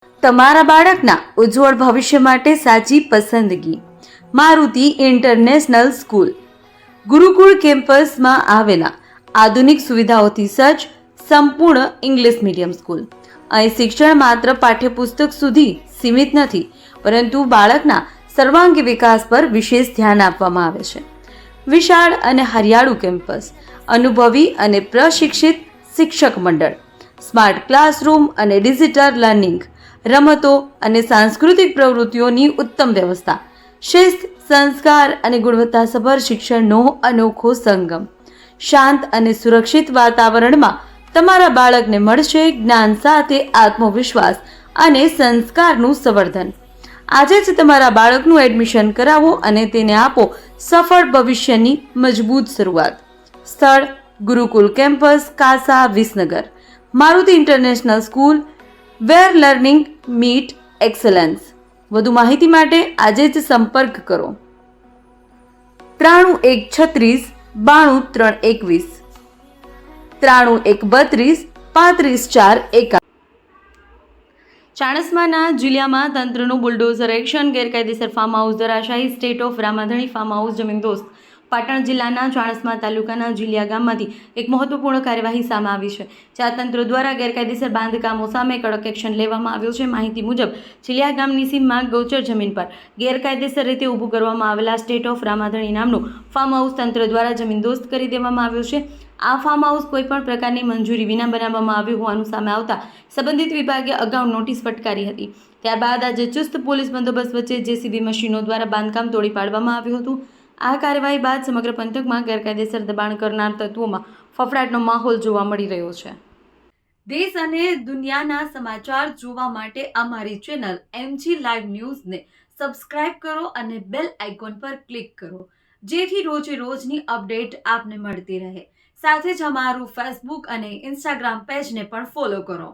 તમારા બાળકના ઉજ્જવળ ભવિષ્ય માટે સાચી પસંદગી મારુતિ ઇન્ટરનેશનલ સ્કૂલ. ગુરુકુળ કેમ્પસમાં આવેલા આધુનિક સુવિધાઓથી સજ્જ સંપૂર્ણ ઇંગ્લિશ મીડિયમ સ્કૂલ. અહીં શિક્ષણ માત્ર પાઠ્યપુસ્તક સુધી સીમિત નથી, પરંતુ બાળકના સર્વાંગી વિકાસ પર વિશેષ ધ્યાન આપવામાં આવે છે. વિશાળ અને હરિયાળું કેમ્પસ, અનુભવી અને પ્રશિક્ષિત શિક્ષક મંડળ, સ્માર્ટ ક્લાસરૂમ અને ડિજિટલ લર્નિંગ, રમતો અને સાંસ્કૃતિક પ્રવૃત્તિઓની ઉત્તમ વ્યવસ્થા, શિસ્ત, સંસ્કાર અને ગુણવત્તાસભર શિક્ષણનો અનોખો સંગમ. શાંત અને સુરક્ષિત વાતાવરણમાં તમારા બાળકને મળશે જ્ઞાન સાથે આત્મવિશ્વાસ અને સંસ્કારનું સંવર્ધન. આજે જ તમારા બાળકનું એડમિશન કરાવો અને તેને આપો સફળ ભવિષ્યની મજબૂત શરૂઆત. સ્થળ: ગુરુકુલ કેમ્પસ, કાસા, વિસનગર. મારુતિ ઇન્ટરનેશનલ સ્કૂલ, વેર લર્નિંગ મીટ એક્સલન્સ. વધુ માહિતી માટે આજે જ સંપર્ક કરો 9136 92 321 32 35 4 1. ચાણસ્માના જિલ્લામાં તંત્રનું બુલડોઝર એક્શન. ગેરકાયદેસર ફાર્મ હાઉસ ધરાશાયી. State of Ramadhani farm house જમીનદોસ્ત. પાટણ જિલ્લાના ચાણસ્મા તાલુકાના જીલિયા ગામમાંથી એક મહત્વપૂર્ણ કાર્યવાહી સામે આવી છે, જ્યાં તંત્ર દ્વારા ગેરકાયદેસર બાંધકામો સામે કડક એક્શન લેવામાં આવ્યો છે. માહિતી મુજબ જીલિયા ગામની સીમમાં ગૌચર જમીન પર ગેરકાયદેસર રીતે ઊભું કરવામાં આવેલા સ્ટેટ ઓફ રામાધણી નામનું ફાર્મ હાઉસ તંત્ર દ્વારા જમીનદોસ્ત કરી દેવામાં આવ્યું છે. આ ફાર્મ હાઉસ કોઈપણ પ્રકારની મંજૂરી વિના બનાવવામાં આવ્યું હોવાનું સામે આવતા સંબંધિત વિભાગે અગાઉ નોટિસ ફટકારી હતી. ત્યારબાદ આજે ચુસ્ત પોલીસ બંદોબસ્ત વચ્ચે જેસીબી મશીનો દ્વારા બાંધકામ તોડી પાડવામાં આવ્યું હતું. આ કાર્યવાહી બાદ સમગ્ર પંથકમાં ગેરકાયદેસર દબાણ કરનાર તત્વોમાં ફફડાટનો માહોલ જોવા મળી રહ્યો છે. દેશ અને દુનિયાના સમાચાર જોવા માટે અમારી ચેનલ MG લાઈવ ન્યૂઝને સબસ્ક્રાઇબ કરો અને બેલ આઇકોન પર ક્લિક કરો, જેથી રોજે રોજની અપડેટ આપને મળતી રહે. સાથે જ અમારું ફેસબુક અને ઇન્સ્ટાગ્રામ પેજને પણ ફોલો કરો.